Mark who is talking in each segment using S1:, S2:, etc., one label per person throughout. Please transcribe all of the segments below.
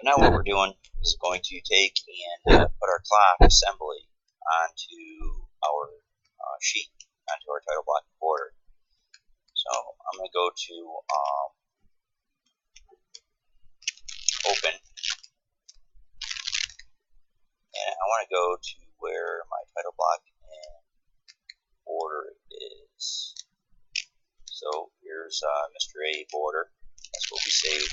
S1: now what we're doing is going to take and put our clock assembly onto our sheet, onto our title block border. So I'm going to go to open, and I want to go to where my title block and border is. So here's Mr. A border. That's what we saved.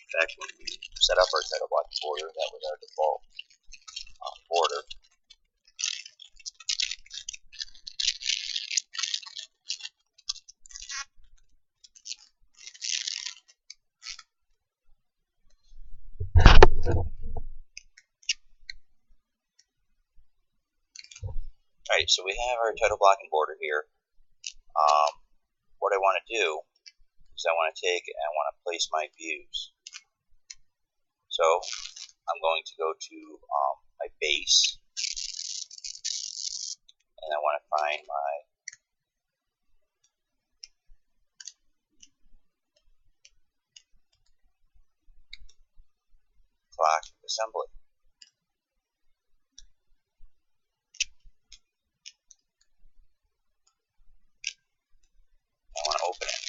S1: In fact, when we set up our title block border, that was our default border. Alright, so we have our title block and border here. What I want to do is I want to take and I want to place my views. So I'm going to go to my base, and I want to find my clock assembly. I want to open it.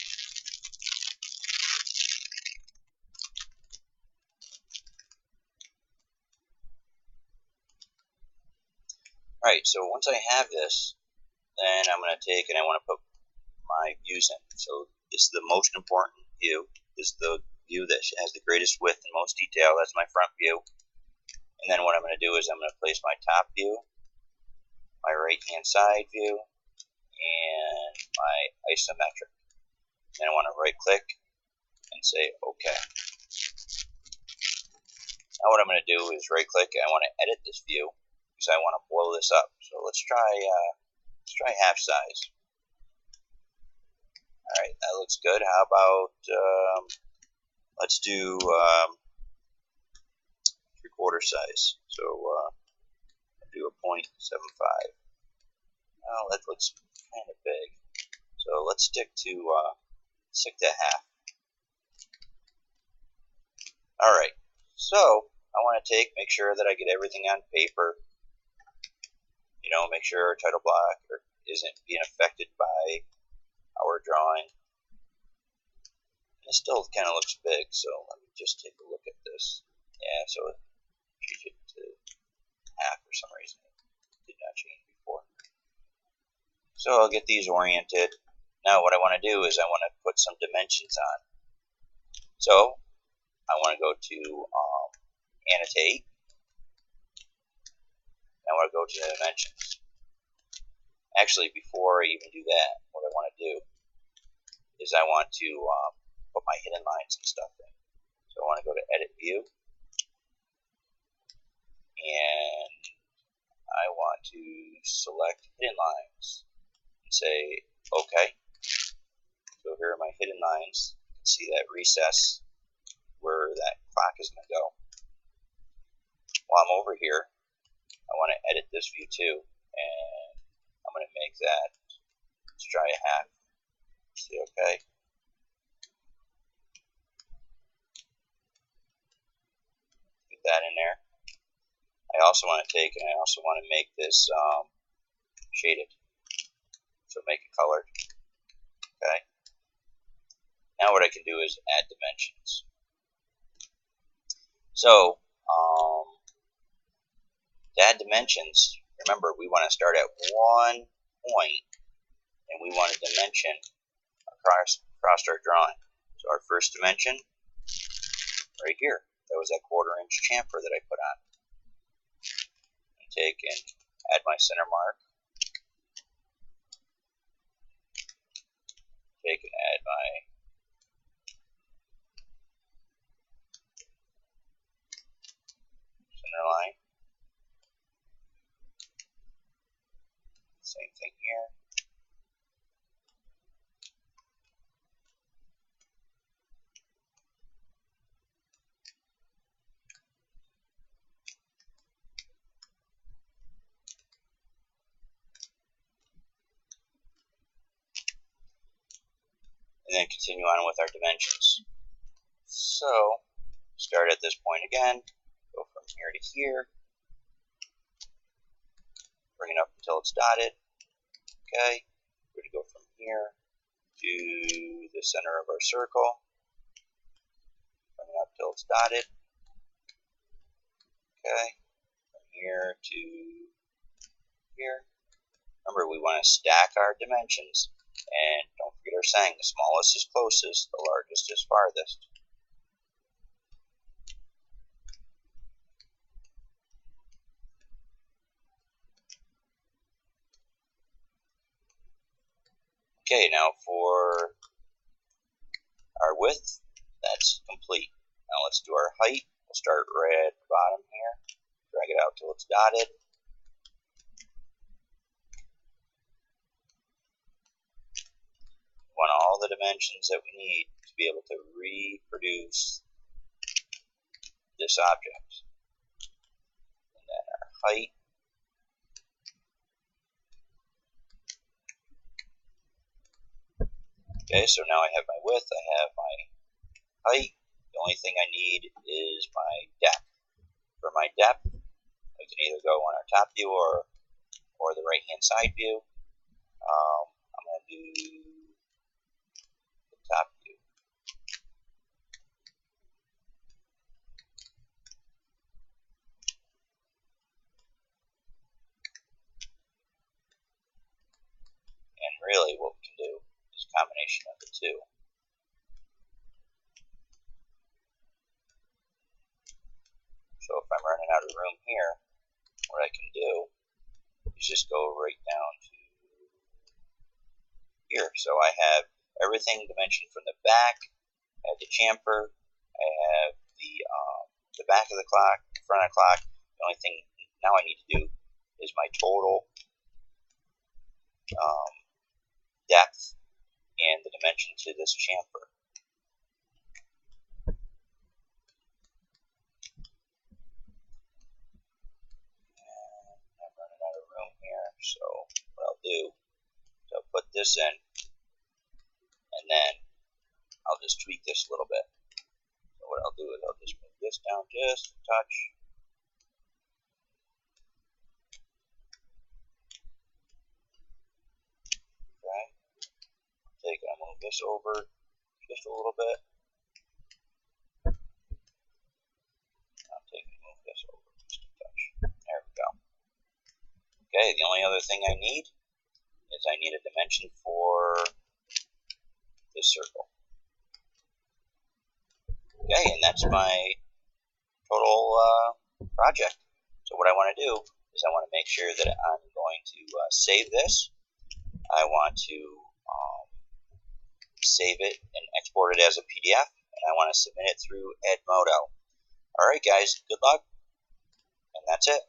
S1: Alright, so once I have this, then I'm going to take and I want to put my views in. So this is the most important view. This is the view that has the greatest width and most detail. That's my front view. And then what I'm going to do is I'm going to place my top view, my right hand side view, and my isometric. Then I want to right click and say OK. Now what I'm going to do is right click and I want to edit this view because I want to blow this up. So let's try half size. Alright, that looks good. How about let's do 3/4 size. So I'll do a 0.75. Oh, that looks kind of big. So let's stick to half. Alright, so I want to make sure that I get everything on paper. You know, make sure our title block isn't being affected by our drawing. It still kind of looks big, so let me just take a look at this. Yeah, so it changed it to half for some reason. It did not change before. So I'll get these oriented. Now what I want to do is I want to put some dimensions on. So I want to go to annotate. I want to go to the dimensions. Actually, before I even do that, what I want to do is I want to put my hidden lines and stuff in. So I want to go to Edit View, and I want to select Hidden Lines and say OK. So here are my hidden lines. You can see that recess where that clock is going to go. While I'm over here, I want to edit this view too, and I'm going to make that, let's try a half. See, OK. Get that in there. I also want to take and I also want to make this shaded. So make it colored. Okay. Now what I can do is add dimensions. So to add dimensions, remember we want to start at one point and we want a dimension across our drawing. So our first dimension right here, that was that 1/4 inch chamfer that I put on. And take and add my center mark. Take and add my center line. Same thing here. And then continue on with our dimensions. So Start at this point again, go from here to here, bring it up until it's dotted. Okay, we're going to go from here to the center of our circle, bring it up until it's dotted. Okay, from here to here. Remember, we want to stack our dimensions, and don't forget our saying, the smallest is closest, the largest is farthest. Okay, now for our width, that's complete. Now let's do our height. We'll start right at the bottom here, drag it out till it's dotted. We want all the dimensions that we need to be able to reproduce this object. And then our height. Okay, so now I have my width, I have my height. The only thing I need is my depth. For my depth, we can either go on our top view or the right hand side view. I'm going to do the top view. And really what we can do is a combination of the two. So if I'm running out of room here, what I can do is just go right down to here. So I have everything dimensioned from the back. I have the chamfer. I have the back of the clock, the front of the clock. The only thing now I need to do is my total depth and the dimension to this chamfer. I'm running out of room here, so what I'll do is I'll put this in, and then I'll just tweak this a little bit. So what I'll do is I'll just move this down just a touch. Okay. I'll move this over just a little bit. I'll move this over just a touch. There we go. Okay, the only other thing I need is I need a dimension for this circle. Okay, and that's my total project. So what I want to do is I want to make sure that I'm going to save this. I want to save it and export it as a PDF, and I want to submit it through Edmodo. Alright guys, good luck, and that's it.